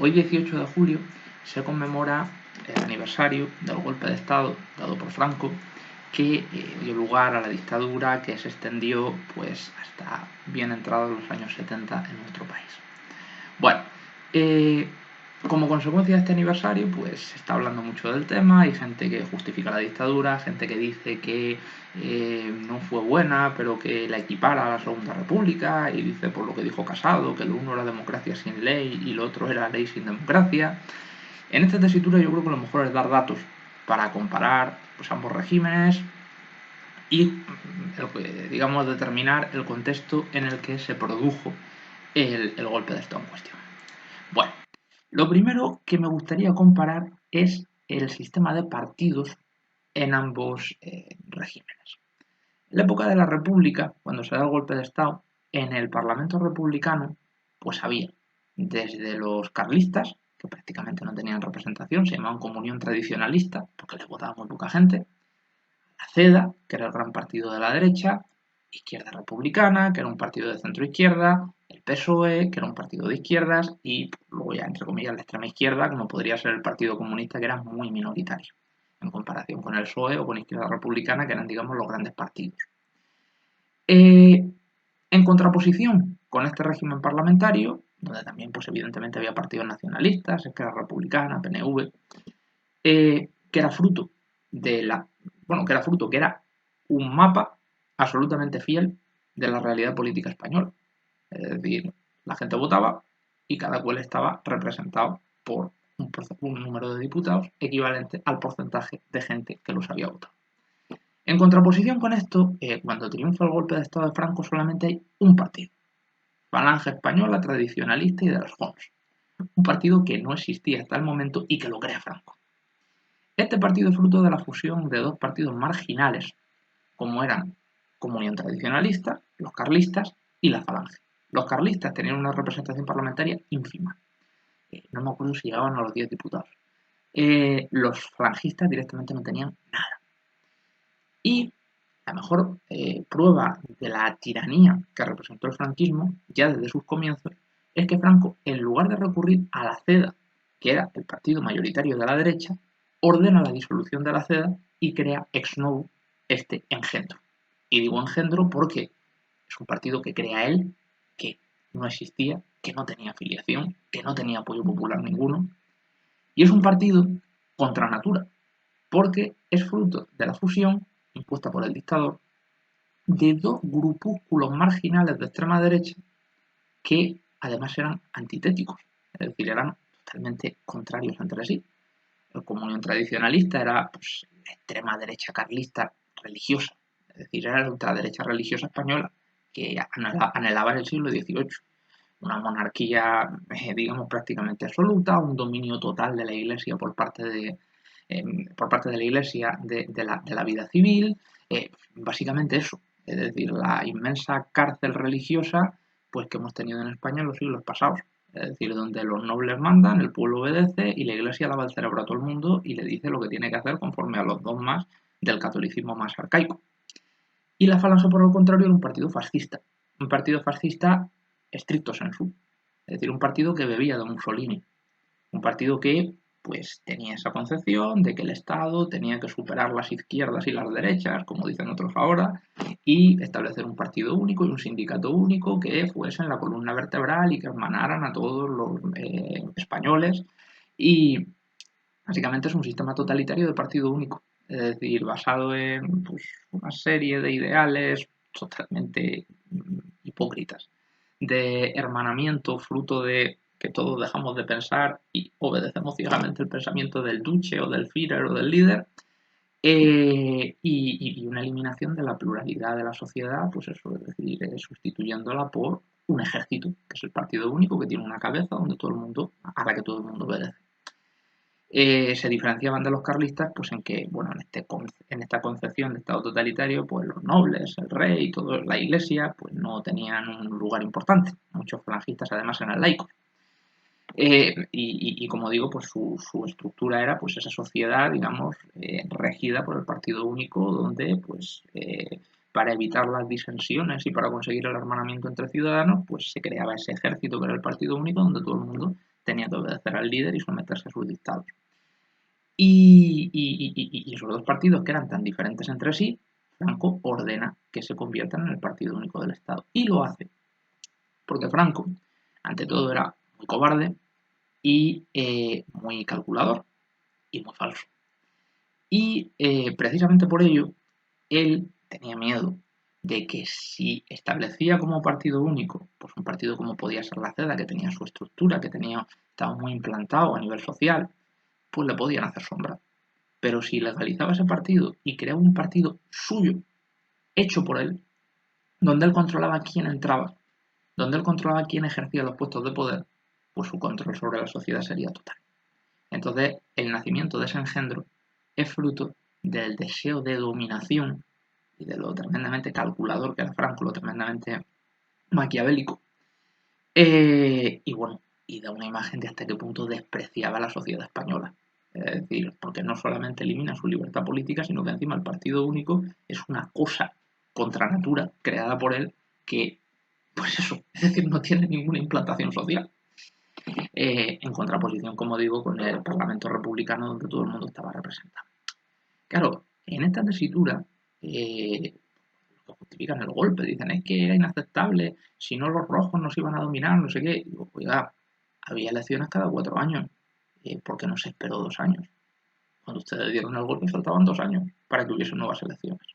Hoy 18 de julio se conmemora el aniversario del golpe de Estado dado por Franco que dio lugar a la dictadura que se extendió pues hasta bien entrados los años 70 en nuestro país. Bueno, como consecuencia de este aniversario, pues se está hablando mucho del tema, hay gente que justifica la dictadura, gente que dice que no fue buena, pero que la equipara a la Segunda República, y dice por lo que dijo Casado, que lo uno era democracia sin ley y lo otro era ley sin democracia. En esta tesitura yo creo que lo mejor es dar datos para comparar pues, ambos regímenes y, digamos, determinar el contexto en el que se produjo el golpe de Estado en cuestión. Bueno, lo primero que me gustaría comparar es el sistema de partidos en ambos regímenes. En la época de la República, cuando se da el golpe de Estado, en el Parlamento republicano, pues había desde los carlistas, que prácticamente no tenían representación, se llamaban Comunión Tradicionalista, porque les votaba muy poca gente, la CEDA, que era el gran partido de la derecha, Izquierda Republicana, que era un partido de centro-izquierda, el PSOE, que era un partido de izquierdas, y luego ya, entre comillas, la extrema izquierda, como podría ser el Partido Comunista, que era muy minoritario, en comparación con el PSOE o con Izquierda Republicana, que eran, digamos, los grandes partidos. En contraposición con este régimen parlamentario, donde también, pues evidentemente había partidos nacionalistas, Esquerra Republicana, PNV, que era fruto de que era un mapa absolutamente fiel de la realidad política española. Es decir, la gente votaba y cada cual estaba representado por un número de diputados equivalente al porcentaje de gente que los había votado. En contraposición con esto, cuando triunfa el golpe de Estado de Franco solamente hay un partido, Falange Española Tradicionalista y de los Jons, un partido que no existía hasta el momento y que lo crea Franco. Este partido es fruto de la fusión de dos partidos marginales, como eran Comunión Tradicionalista, los carlistas y la Falange. Los carlistas tenían una representación parlamentaria ínfima, no me acuerdo si llegaban a los 10 diputados. Los falangistas directamente no tenían nada. Y la mejor prueba de la tiranía que representó el franquismo, ya desde sus comienzos, es que Franco, en lugar de recurrir a la CEDA, que era el partido mayoritario de la derecha, ordena la disolución de la CEDA y crea ex novo este engendro. Y digo engendro porque es un partido que crea él, que no existía, que no tenía afiliación, que no tenía apoyo popular ninguno, y es un partido contra natura, porque es fruto de la fusión impuesta por el dictador de dos grupúsculos marginales de extrema derecha que además eran antitéticos, es decir, eran totalmente contrarios entre sí. El Comunión Tradicionalista era pues, la extrema derecha carlista religiosa, es decir, era la ultraderecha religiosa española que anhelaba el siglo XVIII. Una monarquía, digamos, prácticamente absoluta, un dominio total de la Iglesia por parte de la Iglesia de la vida civil, básicamente eso, es decir, la inmensa cárcel religiosa pues que hemos tenido en España en los siglos pasados, es decir, donde los nobles mandan, el pueblo obedece y la Iglesia lava el cerebro a todo el mundo y le dice lo que tiene que hacer conforme a los dogmas del catolicismo más arcaico. Y la Falange, por el contrario, era un partido fascista estricto sensu, es decir, un partido que bebía de Mussolini, un partido que pues tenía esa concepción de que el Estado tenía que superar las izquierdas y las derechas, como dicen otros ahora, y establecer un partido único y un sindicato único que fuesen la columna vertebral y que hermanaran a todos los españoles. Y básicamente es un sistema totalitario de partido único, es decir, basado en pues, una serie de ideales totalmente hipócritas, de hermanamiento fruto de que todos dejamos de pensar y obedecemos ciegamente el pensamiento del duce o del Führer o del líder, y una eliminación de la pluralidad de la sociedad, pues eso, es decir, sustituyéndola por un ejército, que es el partido único que tiene una cabeza donde todo el mundo, a la que todo el mundo obedece. Se diferenciaban de los carlistas pues en que, bueno, en esta concepción de Estado totalitario, pues los nobles, el rey y toda la iglesia, pues no tenían un lugar importante. Muchos falangistas además eran laicos. Y como digo, pues su estructura era pues esa sociedad, digamos, regida por el partido único, donde pues para evitar las disensiones y para conseguir el hermanamiento entre ciudadanos, pues se creaba ese ejército que era el partido único, donde todo el mundo tenía que obedecer al líder y someterse a sus dictados. Y esos dos partidos, que eran tan diferentes entre sí, Franco ordena que se conviertan en el partido único del Estado. Y lo hace, porque Franco, ante todo, era muy cobarde y muy calculador y muy falso. Y precisamente por ello, él tenía miedo de que si establecía como partido único, pues un partido como podía ser la CEDA, que tenía su estructura, que estaba muy implantado a nivel social, pues le podían hacer sombra. Pero si legalizaba ese partido y creaba un partido suyo, hecho por él, donde él controlaba quién entraba, donde él controlaba quién ejercía los puestos de poder, pues su control sobre la sociedad sería total. Entonces, el nacimiento de ese engendro es fruto del deseo de dominación y de lo tremendamente calculador que era Franco, lo tremendamente maquiavélico. Y bueno, y da una imagen de hasta qué punto despreciaba a la sociedad española. Es decir, porque no solamente elimina su libertad política, sino que encima el partido único es una cosa contra natura creada por él que, pues eso, es decir, no tiene ninguna implantación social. En contraposición, como digo, con el Parlamento republicano donde todo el mundo estaba representado. Claro, en esta tesitura que justifican el golpe, dicen es que era inaceptable, si no los rojos nos iban a dominar, no sé qué. Y digo, oiga, había elecciones cada 4 años, ¿por qué no se esperó 2 años? Cuando ustedes dieron el golpe faltaban 2 años para que hubiese nuevas elecciones.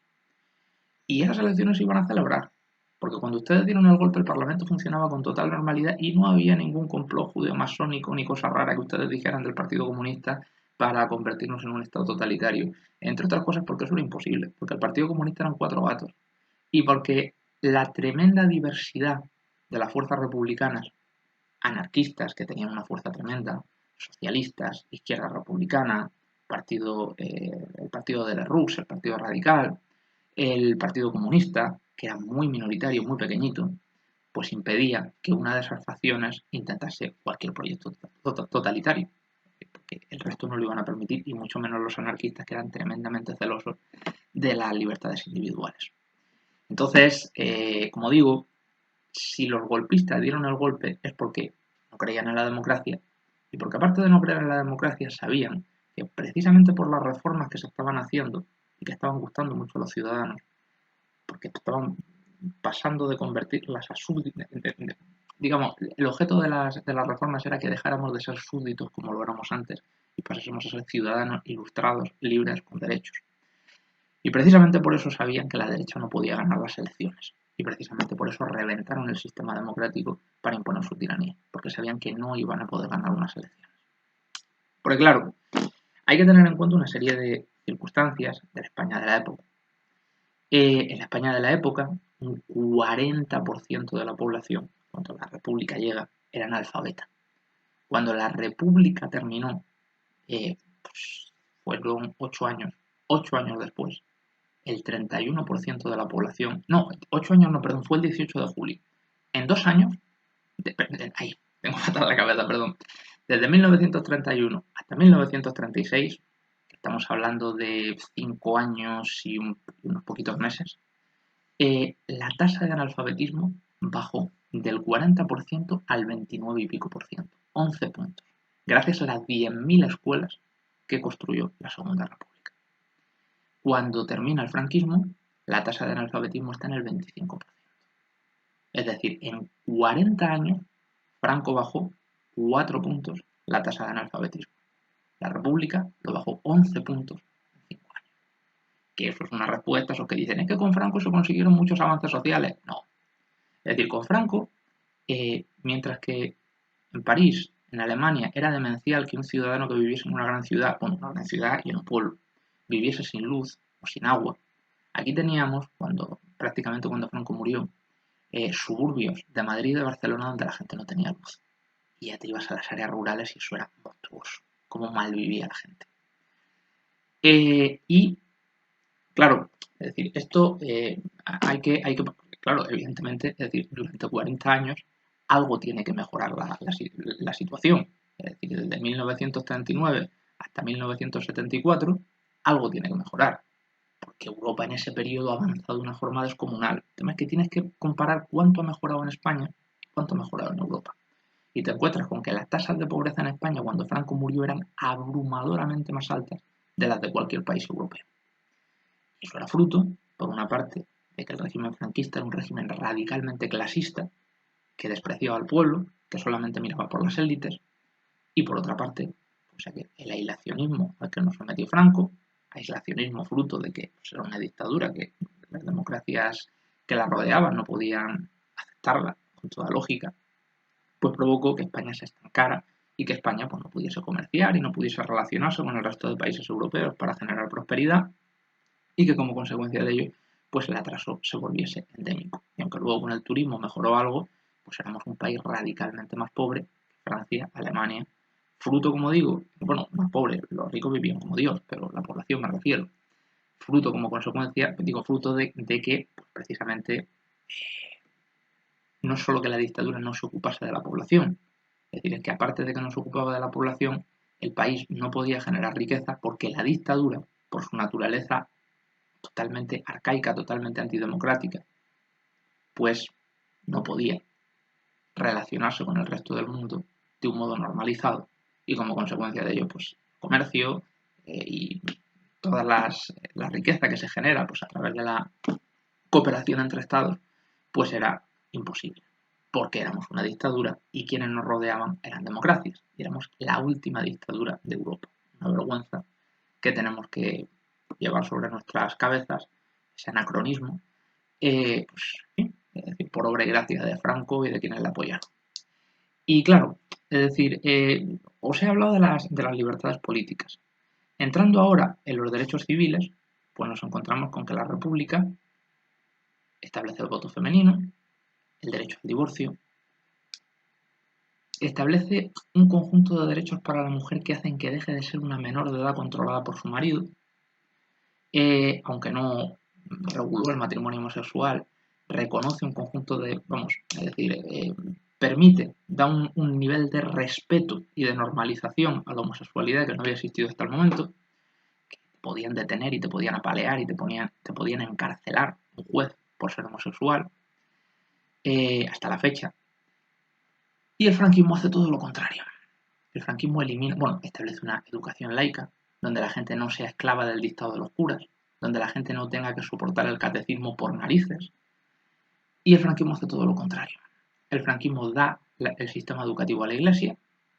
Y esas elecciones se iban a celebrar, porque cuando ustedes dieron el golpe el Parlamento funcionaba con total normalidad y no había ningún complot judeo-masónico ni cosa rara que ustedes dijeran del Partido Comunista para convertirnos en un Estado totalitario. Entre otras cosas porque eso era imposible, porque el Partido Comunista eran 4 gatos y porque la tremenda diversidad de las fuerzas republicanas, anarquistas, que tenían una fuerza tremenda, socialistas, izquierda republicana, el partido de Lerroux, el Partido Radical, el Partido Comunista, que era muy minoritario, muy pequeñito, pues impedía que una de esas facciones intentase cualquier proyecto totalitario, porque el resto no lo iban a permitir, y mucho menos los anarquistas, que eran tremendamente celosos de las libertades individuales. Entonces, como digo, si los golpistas dieron el golpe es porque no creían en la democracia y porque aparte de no creer en la democracia sabían que precisamente por las reformas que se estaban haciendo y que estaban gustando mucho a los ciudadanos, porque estaban pasando de convertirlas a súbditos, digamos, el objeto de las reformas era que dejáramos de ser súbditos como lo éramos antes y pasásemos a ser ciudadanos ilustrados, libres, con derechos. Y precisamente por eso sabían que la derecha no podía ganar las elecciones. Y precisamente por eso reventaron el sistema democrático para imponer su tiranía, porque sabían que no iban a poder ganar unas elecciones. Porque claro, hay que tener en cuenta una serie de circunstancias de la España de la época. En la España de la época, un 40% de la población, cuando la República llega, era analfabeta. Cuando la República terminó, pues fueron 8 años después, el 31% de la población, no, 8 años no, perdón, fue el 18 de julio. En 2 años, ahí, tengo fatal la cabeza, perdón, desde 1931 hasta 1936, estamos hablando de 5 años y unos poquitos meses, la tasa de analfabetismo bajó del 40% al 29 y pico por ciento, 11 puntos, gracias a las 10.000 escuelas que construyó la Segunda República. Cuando termina el franquismo, la tasa de analfabetismo está en el 25%. Es decir, en 40 años, Franco bajó 4 puntos la tasa de analfabetismo. La República lo bajó 11 puntos en 5 años. Que eso es una respuesta a esos que dicen, es que con Franco se consiguieron muchos avances sociales. No. Es decir, con Franco, mientras que en París, en Alemania, era demencial que un ciudadano que viviese en una gran ciudad, bueno, una gran ciudad y en un pueblo, viviese sin luz o sin agua. Aquí teníamos, prácticamente cuando Franco murió, suburbios de Madrid y de Barcelona donde la gente no tenía luz. Y ya te ibas a las áreas rurales y eso era monstruoso, cómo mal vivía la gente. Y, claro, es decir, esto hay que, claro, evidentemente, es decir, durante 40 años algo tiene que mejorar la situación. Es decir, desde 1939 hasta 1974, algo tiene que mejorar. Porque Europa en ese periodo ha avanzado de una forma descomunal. El tema es que tienes que comparar cuánto ha mejorado en España y cuánto ha mejorado en Europa. y te encuentras con que las tasas de pobreza en España cuando Franco murió eran abrumadoramente más altas de las de cualquier país europeo. Y eso era fruto, por una parte, de que el régimen franquista era un régimen radicalmente clasista, que despreciaba al pueblo, que solamente miraba por las élites, y por otra parte, pues el aislacionismo al que nos sometió Franco, aislacionismo fruto de que pues, era una dictadura que las democracias que la rodeaban no podían aceptarla con toda lógica, pues provocó que España se estancara y que España pues, no pudiese comerciar y no pudiese relacionarse con el resto de países europeos para generar prosperidad y que como consecuencia de ello pues el atraso se volviese endémico. Y aunque luego con el turismo mejoró algo, pues éramos un país radicalmente más pobre que Francia, Alemania, fruto, como digo, bueno, más pobre, los ricos vivían como Dios, pero la población me refiero, fruto como consecuencia, digo, fruto de que pues, precisamente no solo que la dictadura no se ocupase de la población, es decir, es que aparte de que no se ocupaba de la población, el país no podía generar riqueza porque la dictadura, por su naturaleza totalmente arcaica, totalmente antidemocrática, pues no podía relacionarse con el resto del mundo de un modo normalizado y como consecuencia de ello, pues comercio y todas la riqueza que se genera pues a través de la cooperación entre estados, pues era imposible, porque éramos una dictadura y quienes nos rodeaban eran democracias, y éramos la última dictadura de Europa, una vergüenza que tenemos que llevar sobre nuestras cabezas, ese anacronismo, pues, ¿sí? Es decir, por obra y gracia de Franco y de quienes le apoyaron. Y claro, es decir, os he hablado de las libertades políticas. Entrando ahora en los derechos civiles, pues nos encontramos con que la República establece el voto femenino, el derecho al divorcio, establece un conjunto de derechos para la mujer que hacen que deje de ser una menor de edad controlada por su marido, aunque no reguló el matrimonio homosexual, reconoce un conjunto de, vamos, es decir, permite, da un nivel de respeto y de normalización a la homosexualidad que no había existido hasta el momento, que te podían detener y te podían apalear y te podían encarcelar un juez por ser homosexual, hasta la fecha. Y el franquismo hace todo lo contrario. El franquismo elimina, bueno, establece una educación laica, donde la gente no sea esclava del dictado de los curas, donde la gente no tenga que soportar el catecismo por narices. Y el franquismo hace todo lo contrario. El franquismo da el sistema educativo a la Iglesia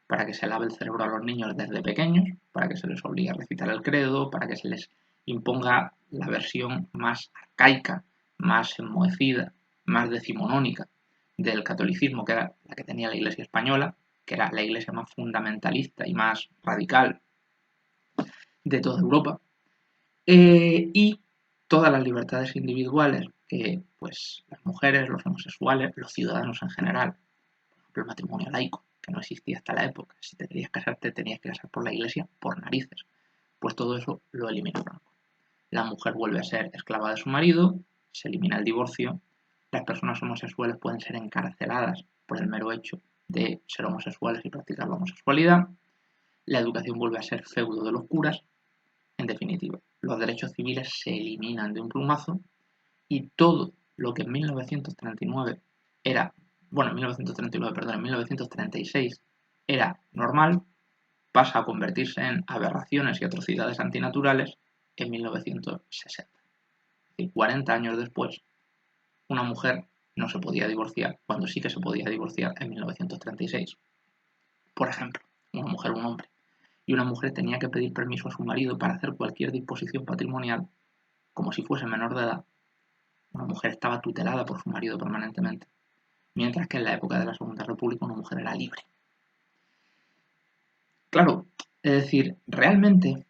para que se lave el cerebro a los niños desde pequeños, para que se les obligue a recitar el credo, para que se les imponga la versión más arcaica, más enmohecida, más decimonónica del catolicismo, que era la que tenía la Iglesia española, que era la Iglesia más fundamentalista y más radical de toda Europa, y todas las libertades individuales que pues las mujeres, los homosexuales, los ciudadanos en general, por ejemplo el matrimonio laico, que no existía hasta la época, si te querías casar te tenías que casar por la iglesia por narices, pues todo eso lo eliminó Franco. La mujer vuelve a ser esclava de su marido, se elimina el divorcio, las personas homosexuales pueden ser encarceladas por el mero hecho de ser homosexuales y practicar la homosexualidad, la educación vuelve a ser feudo de los curas. En definitiva, los derechos civiles se eliminan de un plumazo y todo lo que en 1939 era, bueno, en 1939, perdón, en 1936 era normal, pasa a convertirse en aberraciones y atrocidades antinaturales en 1960. Y 40 años después, una mujer no se podía divorciar cuando sí que se podía divorciar en 1936. Por ejemplo, una mujer o un hombre. Y una mujer tenía que pedir permiso a su marido para hacer cualquier disposición patrimonial como si fuese menor de edad. Una mujer estaba tutelada por su marido permanentemente, mientras que en la época de la Segunda República una mujer era libre. Claro, es decir, realmente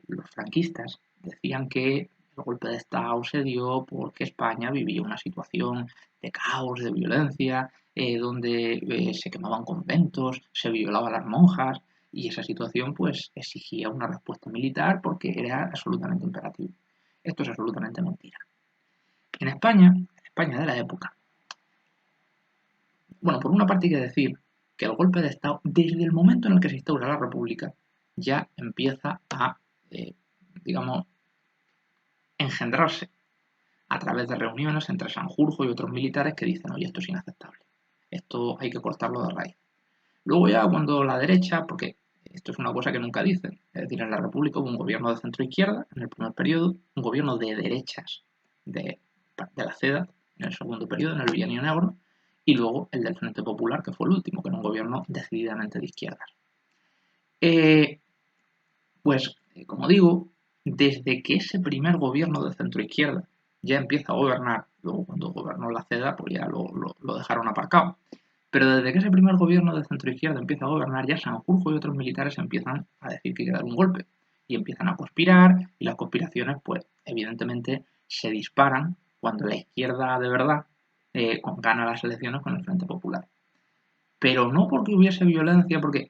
los franquistas decían que el golpe de Estado se dio porque España vivía una situación de caos, de violencia, donde se quemaban conventos, se violaban a las monjas, y esa situación pues exigía una respuesta militar porque era absolutamente imperativo. Esto es absolutamente mentira. En España de la época, bueno, por una parte hay que decir que el golpe de Estado, desde el momento en el que se instaura la República, ya empieza a, digamos, engendrarse a través de reuniones entre Sanjurjo y otros militares que dicen, oye, esto es inaceptable. esto hay que cortarlo de raíz. Luego ya cuando la derecha, porque esto es una cosa que nunca dicen, es decir, en la República hubo un gobierno de centro-izquierda en el primer periodo, un gobierno de derechas de la CEDA en el segundo periodo, en el Bienio Negro, y luego el del Frente Popular, que fue el último, que era un gobierno decididamente de izquierdas. Eh, como digo, desde que ese primer gobierno de centro-izquierda ya empieza a gobernar, luego cuando gobernó la CEDA, pues ya lo dejaron aparcado. Pero desde que ese primer gobierno de centro-izquierda empieza a gobernar, ya Sanjurjo y otros militares empiezan a decir que hay que dar un golpe. Y empiezan a conspirar, y las conspiraciones, pues, evidentemente, se disparan cuando la izquierda de verdad gana las elecciones con el Frente Popular. Pero no porque hubiese violencia, porque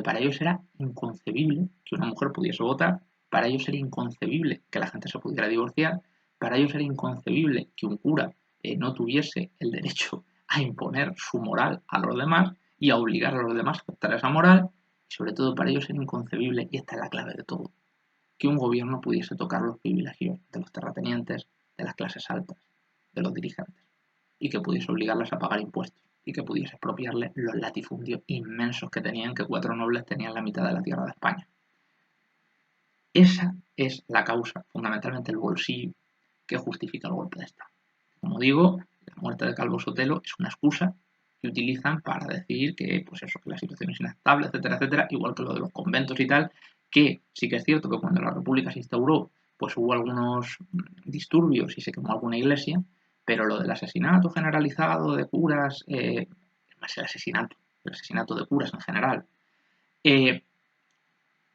para ellos era inconcebible que una mujer pudiese votar, para ellos era inconcebible que la gente se pudiera divorciar, para ellos era inconcebible que un cura no tuviese el derecho a imponer su moral a los demás y a obligar a los demás a aceptar esa moral, y sobre todo para ellos era inconcebible, y esta es la clave de todo, que un gobierno pudiese tocar los privilegios de los terratenientes, de las clases altas, de los dirigentes, y que pudiese obligarlas a pagar impuestos y que pudiese expropiarle los latifundios inmensos que tenían, que 4 nobles tenían la mitad de la tierra de España. Esa es la causa, fundamentalmente el bolsillo, que justifica el golpe de Estado. Como digo, la muerte de Calvo Sotelo es una excusa que utilizan para decir que, pues eso, que la situación es inestable, etcétera, etcétera, igual que lo de los conventos y tal, que sí que es cierto que cuando la República se instauró, pues hubo algunos disturbios y se quemó alguna iglesia, pero lo del asesinato generalizado de curas, más el asesinato de curas en general, eh,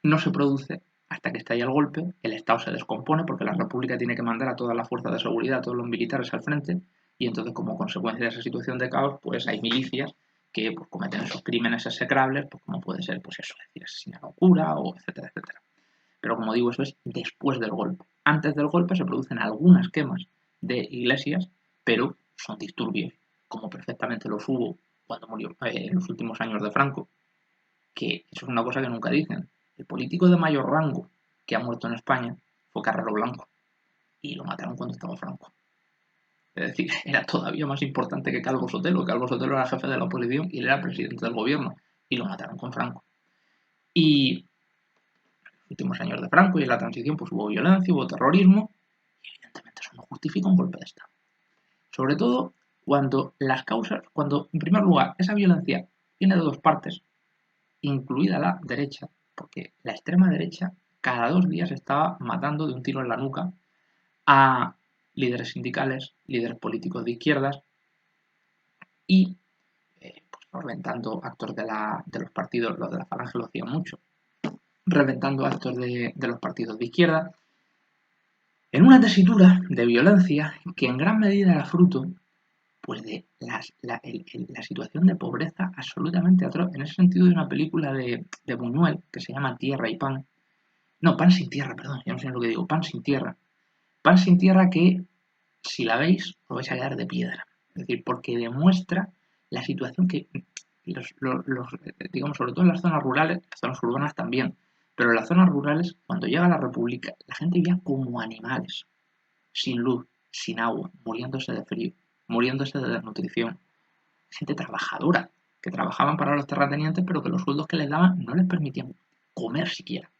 no se produce hasta que estalla el golpe, el Estado se descompone porque la República tiene que mandar a todas las fuerzas de seguridad, a todos los militares al frente, y entonces como consecuencia de esa situación de caos, pues hay milicias que pues, cometen esos crímenes execrables, pues como puede ser, pues eso, es decir, asesinar a un cura, o etcétera, etcétera. Pero como digo, eso es después del golpe. Antes del golpe se producen algunas quemas de iglesias, pero son disturbios, como perfectamente los hubo cuando murió en los últimos años de Franco, que eso es una cosa que nunca dicen. El político de mayor rango que ha muerto en España fue Carrero Blanco, y lo mataron cuando estaba Franco. Es decir, era todavía más importante que Calvo Sotelo. Calvo Sotelo era jefe de la oposición y él era presidente del gobierno, y lo mataron con Franco. Y últimos años de Franco y en la transición pues hubo violencia, hubo terrorismo, y evidentemente eso no justifica un golpe de Estado. Sobre todo cuando las causas, cuando en primer lugar esa violencia viene de dos partes, incluida la derecha, porque la extrema derecha cada 2 días estaba matando de un tiro en la nuca a líderes sindicales, líderes políticos de izquierdas y pues, reventando actos de los partidos, los de la Falange lo hacían mucho, reventando actos de los partidos de izquierda, en una tesitura de violencia que en gran medida era fruto pues de la situación de pobreza absolutamente atroz. En ese sentido hay una película de Buñuel que se llama Tierra y Pan. No, Pan sin tierra, perdón, ya no sé lo que digo, Pan sin tierra. Pan sin tierra que, si la veis, os vais a quedar de piedra. Es decir, porque demuestra la situación que digamos, sobre todo en las zonas rurales, las zonas urbanas también, pero en las zonas rurales, cuando llega la República, la gente vivía como animales, sin luz, sin agua, muriéndose de frío, muriéndose de desnutrición. Gente trabajadora, que trabajaban para los terratenientes, pero que los sueldos que les daban no les permitían comer siquiera.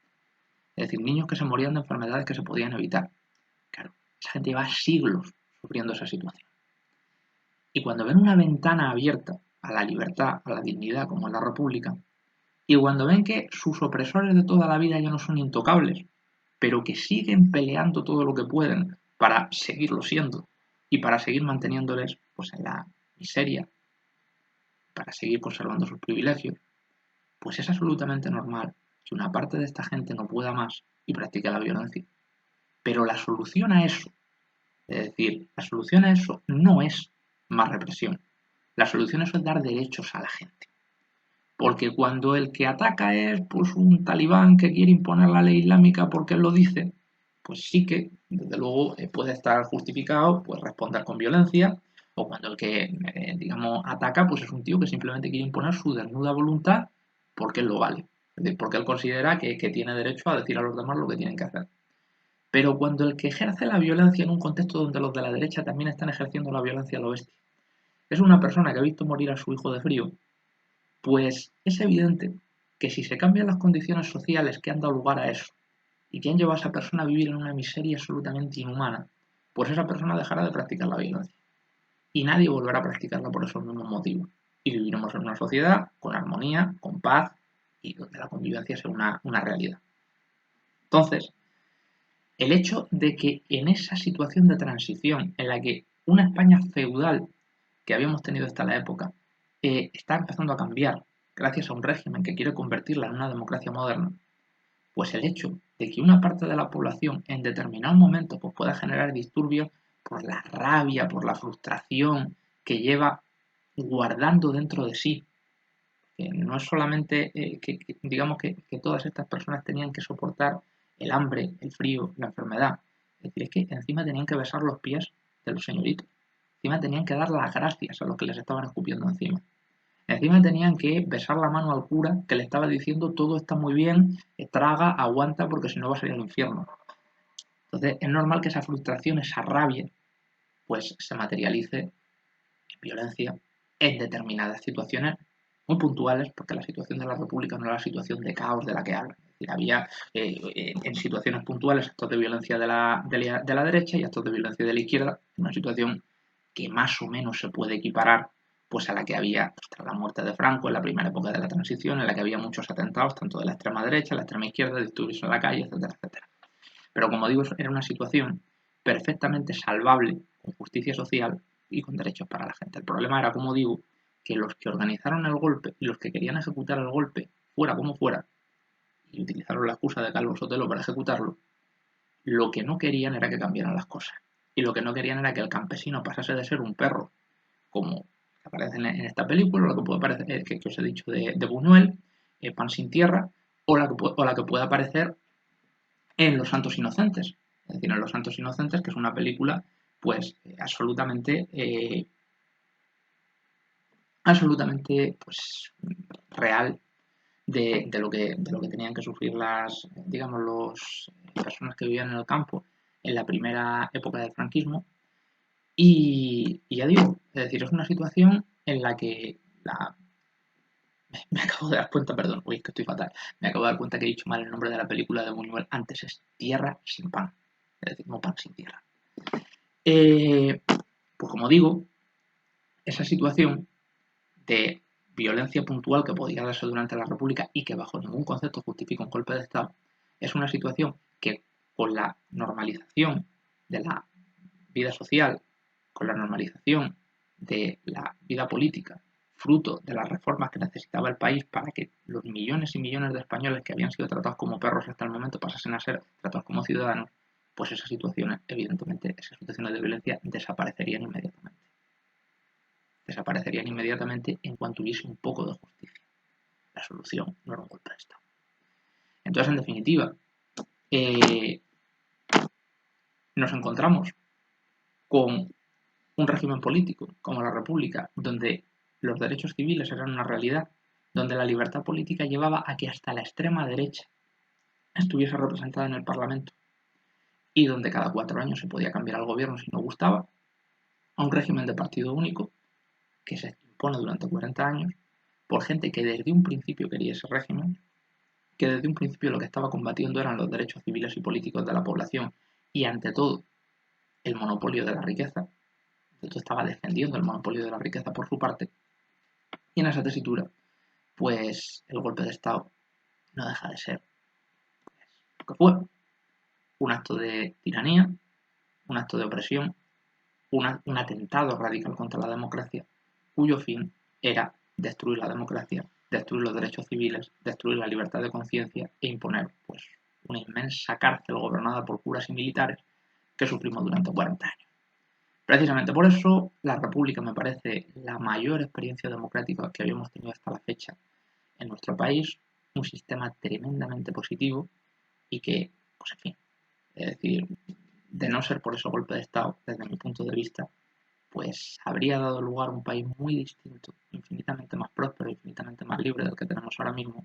Es decir, niños que se morían de enfermedades que se podían evitar. Claro, esa gente lleva siglos sufriendo esa situación. Y cuando ven una ventana abierta a la libertad, a la dignidad, como en la República, y cuando ven que sus opresores de toda la vida ya no son intocables, pero que siguen peleando todo lo que pueden para seguirlo siendo y para seguir manteniéndoles pues, en la miseria, para seguir conservando sus privilegios, pues es absolutamente normal que una parte de esta gente no pueda más y practique la violencia. Pero la solución a eso, es decir, la solución a eso no es más represión. La solución a eso es dar derechos a la gente. Porque cuando el que ataca es pues, un talibán que quiere imponer la ley islámica porque él lo dice, pues sí que, desde luego, puede estar justificado pues, responder con violencia, o cuando el que, digamos, ataca pues es un tío que simplemente quiere imponer su desnuda voluntad porque él lo vale. Es decir, porque él considera que tiene derecho a decir a los demás lo que tienen que hacer. Pero cuando el que ejerce la violencia en un contexto donde los de la derecha también están ejerciendo la violencia a lo bestia, es una persona que ha visto morir a su hijo de frío, pues es evidente que si se cambian las condiciones sociales que han dado lugar a eso y que han llevado a esa persona a vivir en una miseria absolutamente inhumana, pues esa persona dejará de practicar la violencia y nadie volverá a practicarla por esos mismos motivos. Y viviremos en una sociedad con armonía, con paz y donde la convivencia sea una realidad. Entonces, el hecho de que en esa situación de transición en la que una España feudal que habíamos tenido hasta la época está empezando a cambiar gracias a un régimen que quiere convertirla en una democracia moderna, pues el hecho de que una parte de la población en determinado momento pues, pueda generar disturbios por la rabia, por la frustración que lleva guardando dentro de sí. Que no es solamente digamos que todas estas personas tenían que soportar el hambre, el frío, la enfermedad. Es decir, es que encima tenían que besar los pies de los señoritos. Encima tenían que dar las gracias a los que les estaban escupiendo encima. Encima tenían que besar la mano al cura que le estaba diciendo todo está muy bien, traga, aguanta porque si no vas a ir al infierno. Entonces es normal que esa frustración, esa rabia, pues se materialice en violencia en determinadas situaciones muy puntuales, porque la situación de la República no era la situación de caos de la que hablan. Es decir, había en situaciones puntuales actos de violencia de la derecha y actos de violencia de la izquierda, una situación que más o menos se puede equiparar pues a la que había tras la muerte de Franco en la primera época de la transición, en la que había muchos atentados, tanto de la extrema derecha, la extrema izquierda, disturbios en la calle, etcétera, etcétera. Pero como digo, era una situación perfectamente salvable con justicia social y con derechos para la gente. El problema era, como digo, que los que organizaron el golpe y los que querían ejecutar el golpe, fuera como fuera, y utilizaron la excusa de Calvo Sotelo para ejecutarlo, lo que no querían era que cambiaran las cosas. Y lo que no querían era que el campesino pasase de ser un perro, como aparece en esta película, o lo que puede aparecer, que os he dicho de Buñuel, Pan sin tierra, o la que puede aparecer en Los Santos Inocentes. Es decir, en Los Santos Inocentes, que es una película, pues, absolutamente pues, real de lo que tenían que sufrir digamos, los personas que vivían en el campo en la primera época del franquismo. Y ya digo, es decir, es una situación en la que me acabo de dar cuenta, perdón, uy, es que estoy fatal. Me acabo de dar cuenta que he dicho mal el nombre de la película de Buñuel. Antes es Tierra sin pan. Es decir, no pan sin tierra. Eh, pues como digo, esa situación de violencia puntual que podía darse durante la República y que bajo ningún concepto justifica un golpe de Estado, es una situación que con la normalización de la vida social, con la normalización de la vida política, fruto de las reformas que necesitaba el país para que los millones y millones de españoles que habían sido tratados como perros hasta el momento pasasen a ser tratados como ciudadanos, pues esas situaciones, evidentemente, esas situaciones de violencia desaparecerían inmediatamente. Desaparecerían inmediatamente en cuanto hubiese un poco de justicia. La solución no era un golpe de Estado. Entonces, en definitiva, eh, nos encontramos con un régimen político como la República, donde los derechos civiles eran una realidad, donde la libertad política llevaba a que hasta la extrema derecha estuviese representada en el Parlamento y donde cada 4 años se podía cambiar al gobierno si no gustaba, a un régimen de partido único que se impone durante 40 años por gente que desde un principio quería ese régimen, que desde un principio lo que estaba combatiendo eran los derechos civiles y políticos de la población y ante todo el monopolio de la riqueza. Esto estaba defendiendo el monopolio de la riqueza por su parte. Y en esa tesitura, pues el golpe de Estado no deja de ser lo que fue un acto de tiranía, un acto de opresión, un atentado radical contra la democracia, cuyo fin era destruir la democracia, destruir los derechos civiles, destruir la libertad de conciencia e imponer pues, una inmensa cárcel gobernada por curas y militares que sufrimos durante 40 años. Precisamente por eso la República me parece la mayor experiencia democrática que habíamos tenido hasta la fecha en nuestro país, un sistema tremendamente positivo y que, pues en fin, es decir, de no ser por ese golpe de Estado, desde mi punto de vista, pues habría dado lugar a un país muy distinto, infinitamente más próspero, infinitamente más libre del que tenemos ahora mismo,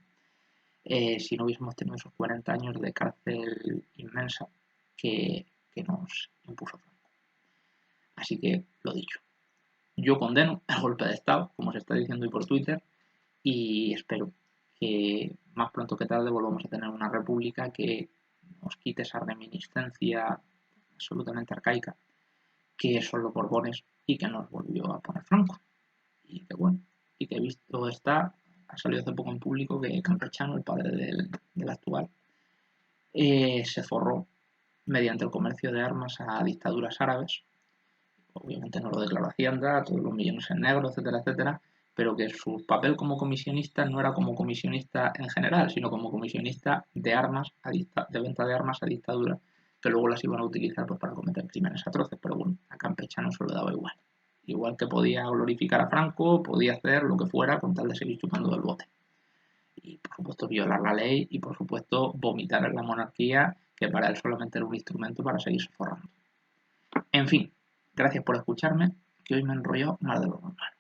si no hubiésemos tenido esos 40 años de cárcel inmensa que nos impuso Franco. Así que, lo dicho, yo condeno el golpe de Estado, como se está diciendo hoy por Twitter, y espero que más pronto que tarde volvamos a tener una república que nos quite esa reminiscencia absolutamente arcaica que son los Borbones y que nos volvió a poner Franco. Y que bueno, y que he visto ha salido hace poco en público que Campechano, el padre del actual, se forró mediante el comercio de armas a dictaduras árabes. Obviamente no lo declaró Hacienda, todos los millones en negro, etcétera, etcétera, pero que su papel como comisionista no era como comisionista en general, sino como comisionista de armas, de venta de armas a dictaduras, que luego las iban a utilizar pues, para cometer crímenes atroces. Pero bueno, a Campechano se lo daba igual. Igual que podía glorificar a Franco, podía hacer lo que fuera con tal de seguir chupando del bote. Y por supuesto violar la ley y por supuesto vomitar en la monarquía, que para él solamente era un instrumento para seguirse forrando. En fin, gracias por escucharme, que hoy me he enrollado más de lo normal.